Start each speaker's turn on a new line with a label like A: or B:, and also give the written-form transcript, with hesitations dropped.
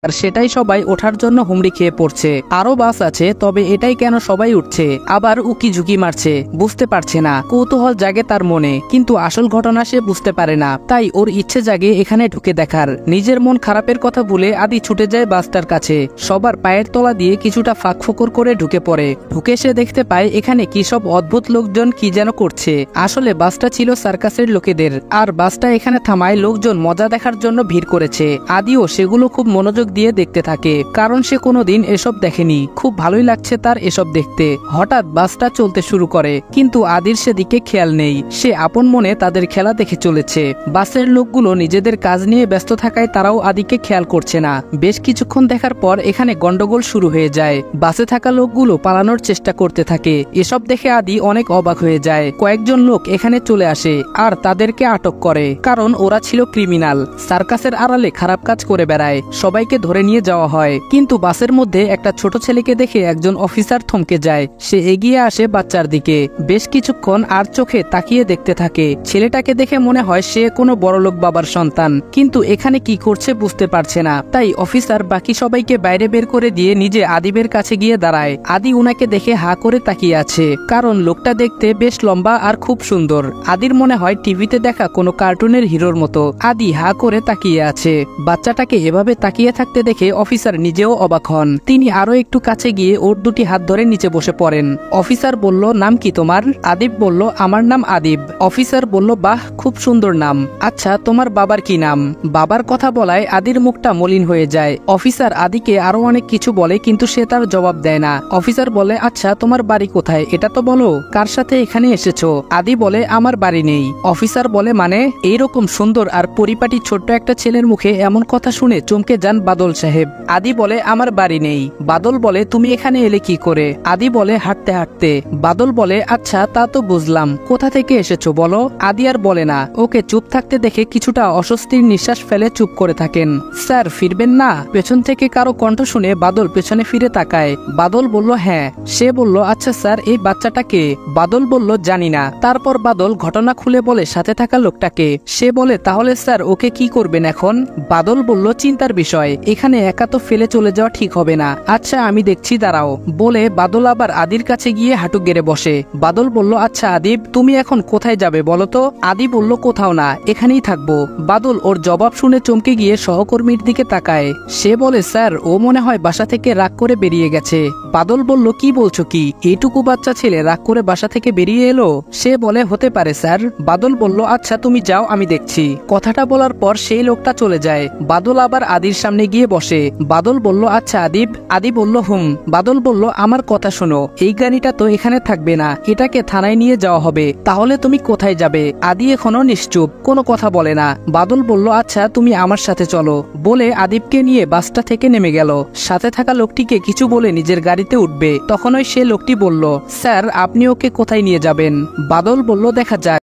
A: আর সেটাই সবাই ওঠার জন্য হুমড়ি খেয়ে পড়ছে। আরো বাস আছে, তবে এটাই কেন সবাই উঠছে, আবার উকি ঝুঁকি মারছে, বুঝতে পারছে না। কৌতূহল জাগে তার মনে, কিন্তু আসল ঘটনা সে বুঝতে পারে না। তাই ওর ইচ্ছে জাগে এখানে ঢুকে দেখার। নিজের মন খারাপের কথা ভুলে আদি ছুটে যায় বাসটার কাছে। সবার পায়ের তলা দিয়ে কিছুটা ফাঁক ফোকর করে ঢুকে পড়ে। ঢুকে সে দেখতে পায় এখানে কি সব অদ্ভুত লোকজন কি যেন করছে। আসলে বাসটা ছিল সার্কাসের লোকেদের, আর বাসটা এখানে থামায় লোকজন মজা দেখার জন্য ভিড় করেছে। আদিও সেগুলো খুব মনোযোগ দিয়ে দেখতে থাকে, কারণ সে কোনোদিন এসব দেখেনি। খুব ভালোই লাগছে তার এসব দেখতে। হঠাৎ বাসটা চলতে শুরু করে, কিন্তু আদির সেদিকে খেয়াল নেই। সে আপন মনে তাদের খেলা দেখে চলেছে। বাসের লোকগুলো নিজেদের কাজ নিয়ে ব্যস্ত থাকায় তারাও আদিকে খেয়াল করছে না। বেশ কিছুক্ষণ দেখার পর এখানে গন্ডগোল শুরু হয়ে যায়। বাসে থাকা লোকগুলো পালানোর চেষ্টা করতে থাকে। এসব দেখে আদি অনেক অবাক হয়ে যায়। কয়েকজন লোক এখানে চলে আসে আর তাদেরকে আটক করে, কারণ ওরা ছিল ক্রিমিনাল। সার্কাসের আড়ালে খারাপ কাজ করে বেড়ায়। সবাইকে ধরে নিয়ে যাওয়া হয়, কিন্তু বাসের মধ্যে একটা ছোট ছেলেকে দেখে একজন অফিসার থমকে যায়। সে এগিয়ে আসে বাচ্চার দিকে। বেশ কিছুক্ষণ আর চোখে তাকিয়ে দেখতে থাকে। ছেলেটাকে দেখে মনে হয় সে কোনো বড়লোক বাবার সন্তান, কিন্তু এখানে কি করছে বুঝতে পারছে না। তাই অফিসার বাকি সবাইকে বাইরে বের করে দিয়ে নিজে আদিবের কাছে গিয়ে দাঁড়ায়। আদি উনাকে দেখে হা করে তাকিয়ে আছে, কারণ লোকটা দেখতে বেশ লম্বা আর খুব সুন্দর। আদির মনে হয় টিভিতে দেখা কোনো কার্টুনের হিরোর মতো। আদি হা করে তাকিয়ে আছে। বাচ্চাটাকে এভাবে তাকিয়ে থাকতে দেখে অফিসার নিজেও অবাক হন। তিনি আরো একটু কাছে গিয়ে ওর দুটি হাত ধরে নিচে বসে পড়েন। অফিসার বলল, নাম কি তোমার? আদিব বলল, আমার নাম আদিব। অফিসার বলল, বাহ, খুব সুন্দর নাম। আচ্ছা, তোমার বাবার কি নাম? বাবার কথা বলায় আদির মুখটা মলিন হয়ে যায়। অফিসার আদিকে আরো অনেক কিছু বলে, কিন্তু সে তার জবাব দেয় না। অফিসার বলে, আচ্ছা, তোমার বাড়ি কোথায় এটা তো বলো। কার সাথে এখানে এসেছো? আদি বলে, আমার বাড়ি নেই। অফিসার বলে, মানে? এইরকম সুন্দর আর পরিপাটি ছোট্ট একটা ছেলের মুখে এমন কথা শুনে চমকে যান বাদল সাহেব। আদি বলে, আমার বাড়ি নেই। বাদল বলে, তুমি এখানে এলে কি করে? আদি বলে, হাঁটতে হাঁটতে। বাদল বলে, আচ্ছা, তা তো বুঝলাম, কোথা থেকে এসেছো বলো। আদি আর বলে না। ওকে চুপ থাকতে দেখে কিছুটা অস্বস্তির নিঃশ্বাস ফেলে চুপ করে থাকেন। স্যার, ফিরবেন না? পেছন থেকে কারো কণ্ঠ শুনে বাদল পেছনে ফিরে তাকায়। বাদল বলল, হ্যাঁ। সে বলল, আচ্ছা স্যার, এই বাচ্চাটা কে? বাদল বলল, জানি না। তারপর বাদল ঘটনা খুলে বলে সাথে থাকা লোকটাকে। সে বলে, তাহলে স্যার ওকে কি করবেন এখন? বাদল বলল, চিন্তার বিষয়, এখানে একা তো ফেলে চলে যাওয়া ঠিক হবে না। আচ্ছা, আমি দেখছি, দাঁড়াও। বলে বাদল আবার আদির কাছে গিয়ে হাঁটু গেড়ে বসে। বাদল বলল, আচ্ছা আদিব, তুমি এখন কোথায় যাবে বলো তো? আদি বলল, কোথাও না, এখানেই থাকবো। বাদল ওর জবাব শুনে চমকে গিয়ে সহকর্মীর দিকে তাকায়। সে বলে, স্যার, ও মনে হয় বাসা থেকে রাগ করে বেরিয়ে গেছে। বাদল বলল, কি বলছো কি? এইটুকু বাচ্চা ছেলে রাগ করে বাসা থেকে বেরিয়ে এলো? সে বলে, হতে পারে স্যার। বাদল বলল, আচ্ছা, তুমি যাও, আমি দেখছি। কথাটা বলার পর সেই লোকটা চলে যায়। বাদল আবার আদির সামনে গিয়ে বসে। বাদল বলল, আচ্ছা আদিব। আদি বলল, হুম। বাদল বলল, আমার কথা শোনো, এই গাড়িটা তো এখানে থাকবে না, এটাকে থানায় নিয়ে যাওয়া হবে। তাহলে তুমি কোথায় যাবে? আদি এখনো নিশ্চুপ, কোনো কথা বলে না। বাদল বলল, আচ্ছা, তুমি আমার সাথে চলো। বলে আদিবকে নিয়ে বাসটা থেকে নেমে গেল। সাথে থাকা লোকটিকে কিছু বলে নিজের গাড়িতে উঠবে, তখনই সে লোকটি বলল, স্যার, আপনি ওকে কোথায় নিয়ে যাবেন? বাদল বলল, দেখা যাক।